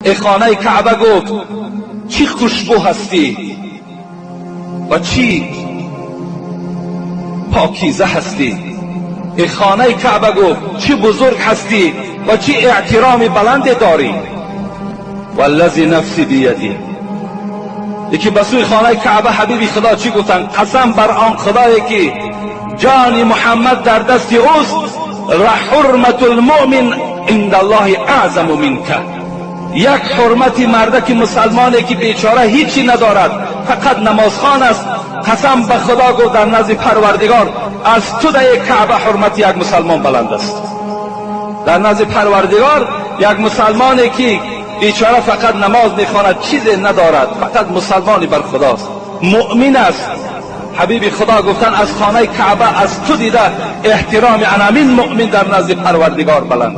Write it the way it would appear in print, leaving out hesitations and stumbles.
ای خانه کعبه گفت چی خوشبو هستی و چی پاکیزه هستی. ای خانه کعبه گفت چی بزرگ هستی و چی احترام بلند داری. والذی نفسی بیدی. یکی بسوی خانه کعبه حبیب خدا چی گفتن؟ قسم بر آن خدایی که جان محمد در دست اوست، حرمت المؤمن عند الله اعظم منک. یک حرمت مرده که مسلمانه که بیچاره هیچی ندارد، فقط نمازخوان است، قسم به خدا گفت در نزد پروردگار از تو در کعبه حرمت یک مسلمان بلند است. در نزد پروردگار یک مسلمانی که بیچاره فقط نماز میخواند، چیزی ندارد، فقط مسلمانی بر خداست، مؤمن است. حبیب خدا گفتن از خانه کعبه از تو دیده احترام همین مؤمن در نزد پروردگار بلند.